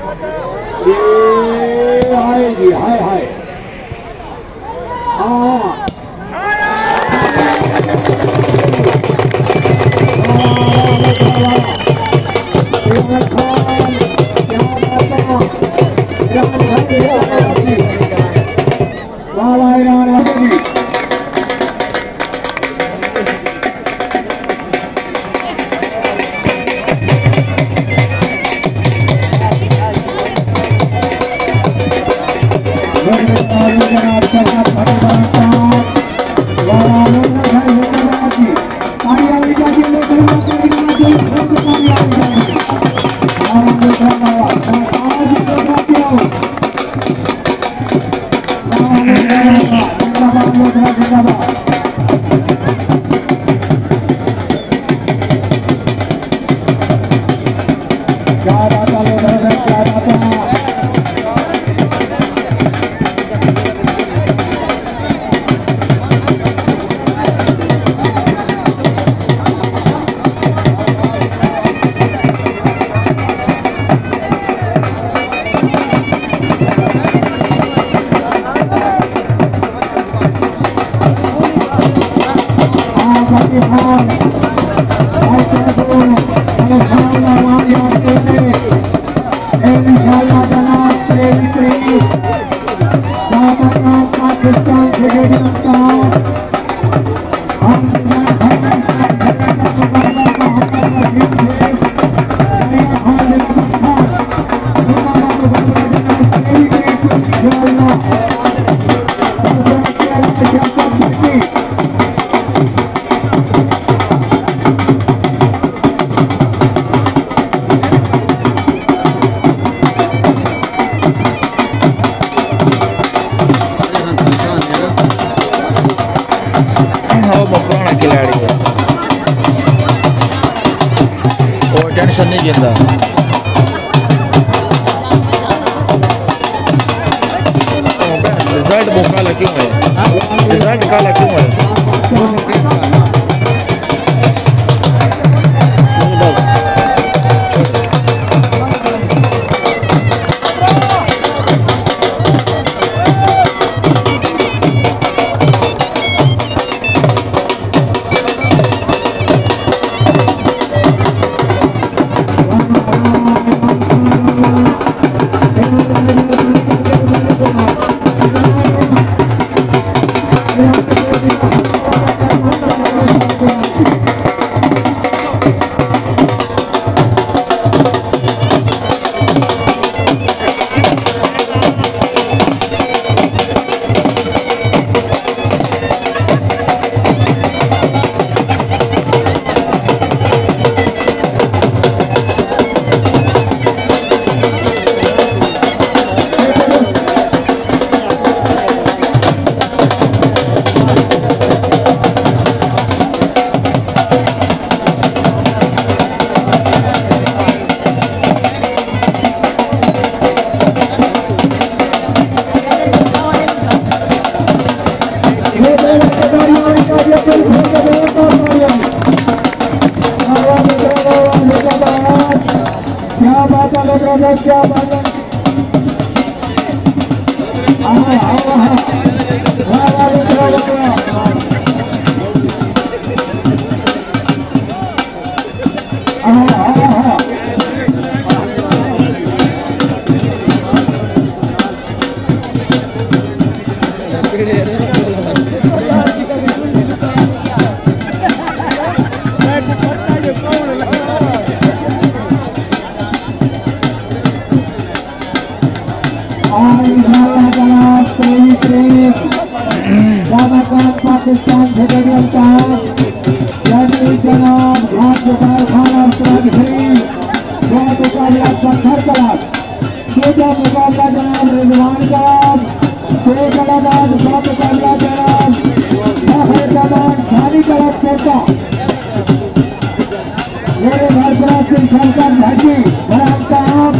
ये आएगी, हाय हाय। हाँ खिलाड़ी है और टेंशन नहीं लेता। रिजल्ट वो काला क्यों है? रिजल्ट काला क्यों है? क्या बात है? पाकिस्तान फेडरल का जनाब खान मुकाबला पत्थर कलाब, दूसरा मुकाबला जनाब रिजवान कलाब, कलाबाद मुकाबला जनाब शादी कलाब कोटा। मेरे भरपूर सिंह शंकर भाजी बराब साहब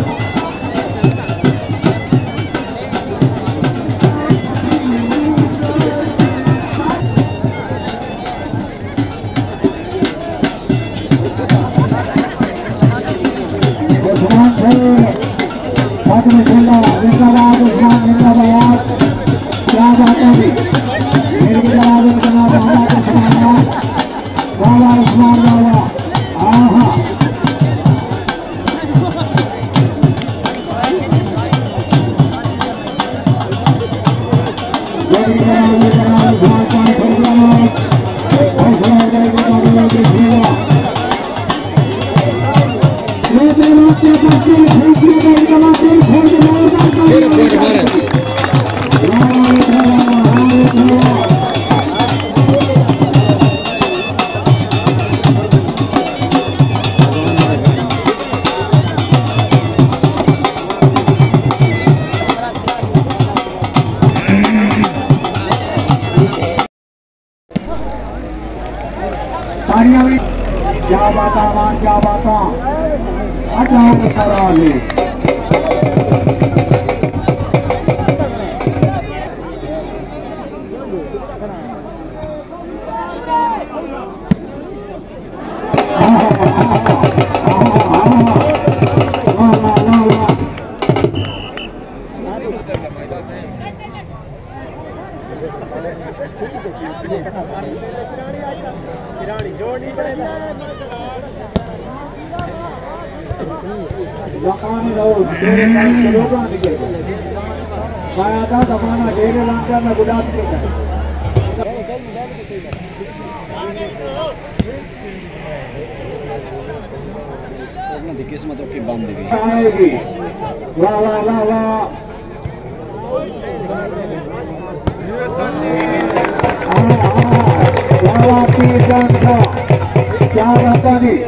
बहुत माशाल्लाह जिंदाबाद उस्मान जिंदाबाद क्या बात है जी मेरे की जनाब जनाब हमारा उस्मान वाला उस्मान वाला आहा क्या बात मान क्या बात अच्छा कराली जमाने रहो माया था जमाना डेरे लांचा में गुलाब के किस्मत की बंद गई आएगी वाह वाह वाह वाह क्या रहता नहीं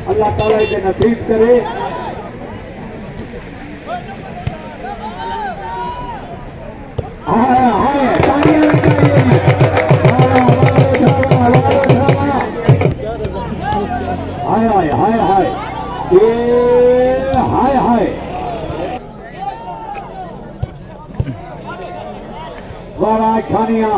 अल्लाह ताला इसे नसीब करे हाय हाय हाय हाय हाय वाला छानिया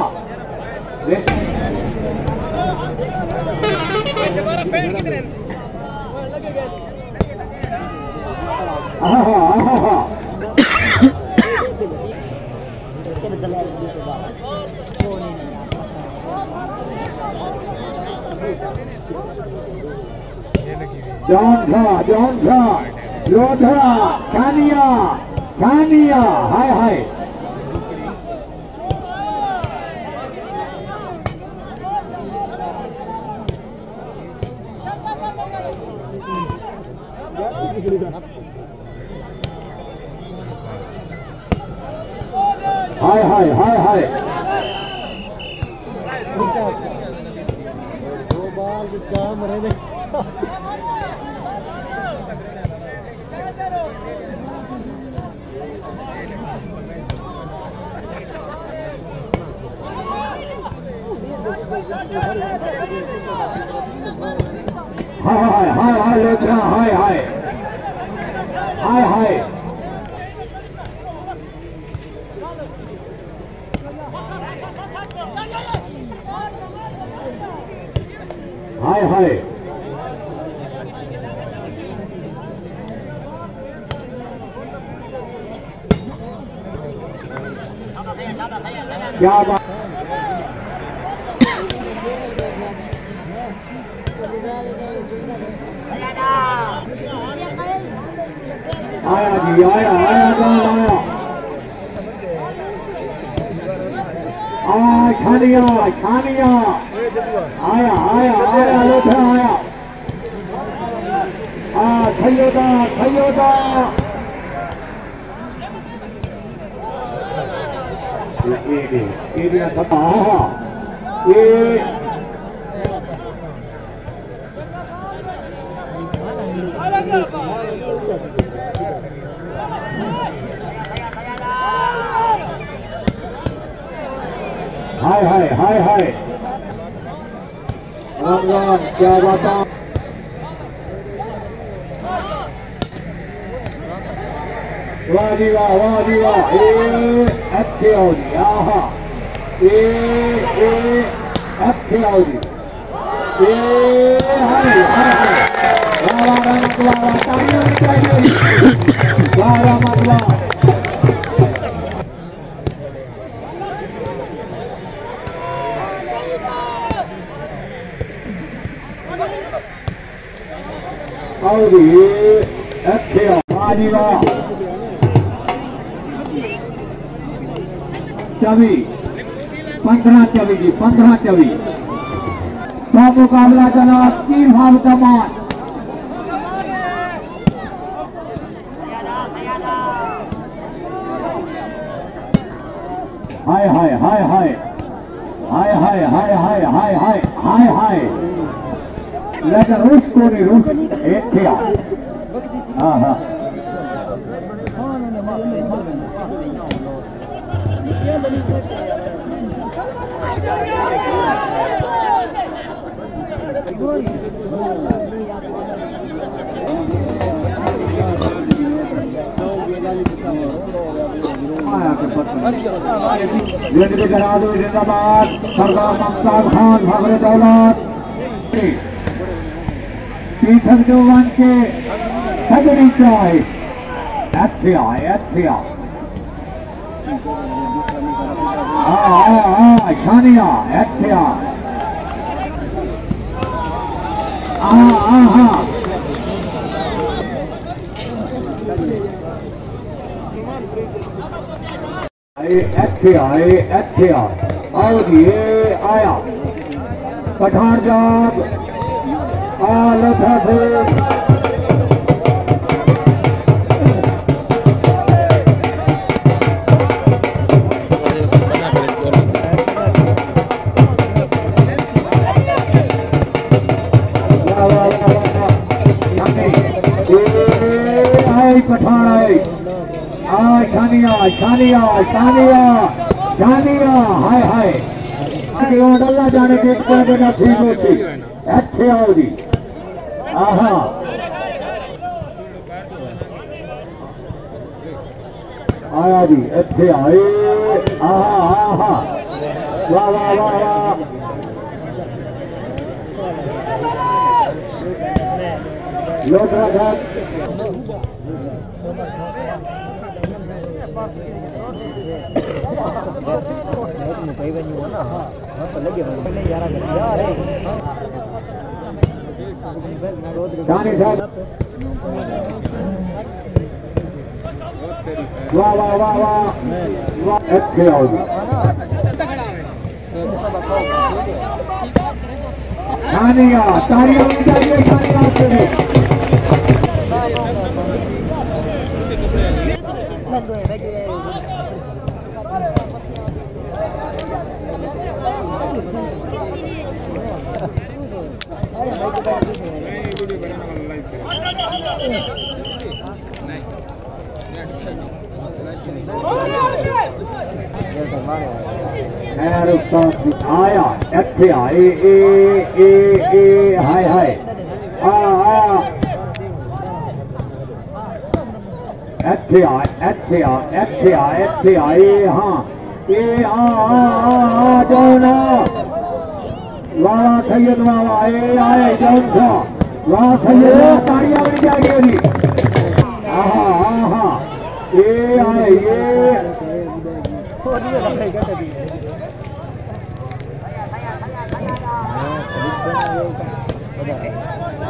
जॉन था योधा छानिया हाय हाय हाय हाय हाय हाय हाय हाय हाय लोधरा हाय हाय हाय हाय हाय हाय क्या बात आया जी आया छानिया आया लोधा आया खयोदा ये थका ये हाय राम क्या बात वाह जी वाह अच्छे आओ जी आहा अच्छे आओ जी हाय जी अच्छे जी वाह 15-24 जी 15-24 तो मुकाबला चला 3 भाव का मान हाय हाय हाय हाय हाय हाय हाय हाय हाय हाय हाय हाय लेकिन रुस को नहीं रुस एक थे हाँ हाँ जिंदगी करा दो जिंदाबाद सरदार मुमताज खान भगरे दौलत पीछक जवान के सगड़ी चाय अच्छे शानिया अच्छे अच्छे आओ जी आया पठान जाब से पठान आए शानिया हाय हाय अल्लाह जाने के देना ठीक हो अच्छे आओ जी आहा आया जी अच्छे आए आहा वाह वाह वाह वाह लोग वाह वाह वाह वाह अच्छे आओ शानिया तालियां बजाइए शानिया से आया अच्छे आए हाय हाय अच्छे आए हाँ जाओ ना वाह सैयद वाह आए जाओ था वाह सैयद तालियां बन जाएगी हाँ ये आए ये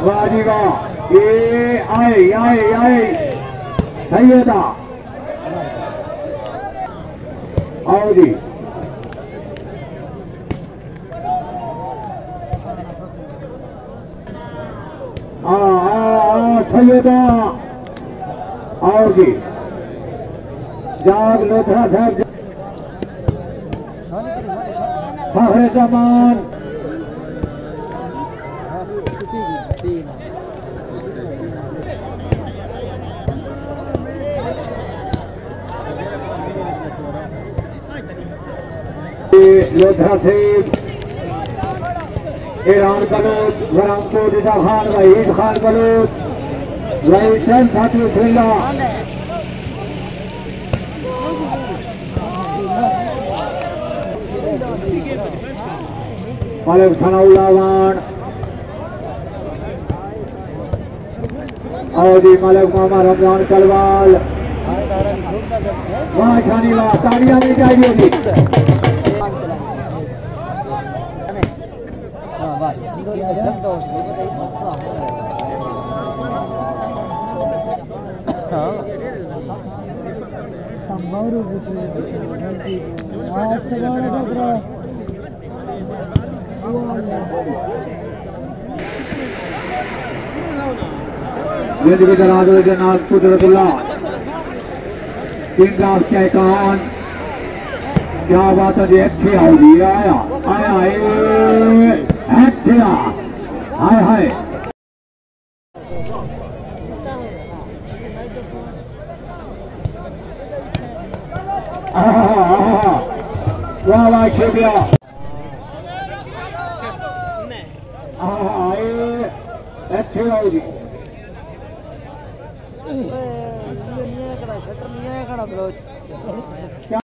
वाह जी वाह ये आए सैयदा आओ जी सैयदा आओ जी जाग लोथरा साहब फखरे जमान लोधरा सेब ईरान बलोच वरामपुर रिजा खान वहीद खान बलोच वही चंद साथी फिल्ला मलिक सनाउल्लावान और जी मलिक मामा रमजान कलवाल वहाँ शानी वाह तालियां भी चाहिए जी जनाब कुदरतुल्लाह 3 लाख के इकान क्या बात है जी अच्छे आओ जी आया आया अच्छे हाय हाय वाह वाह शुक्रिया अच्छे आओ जी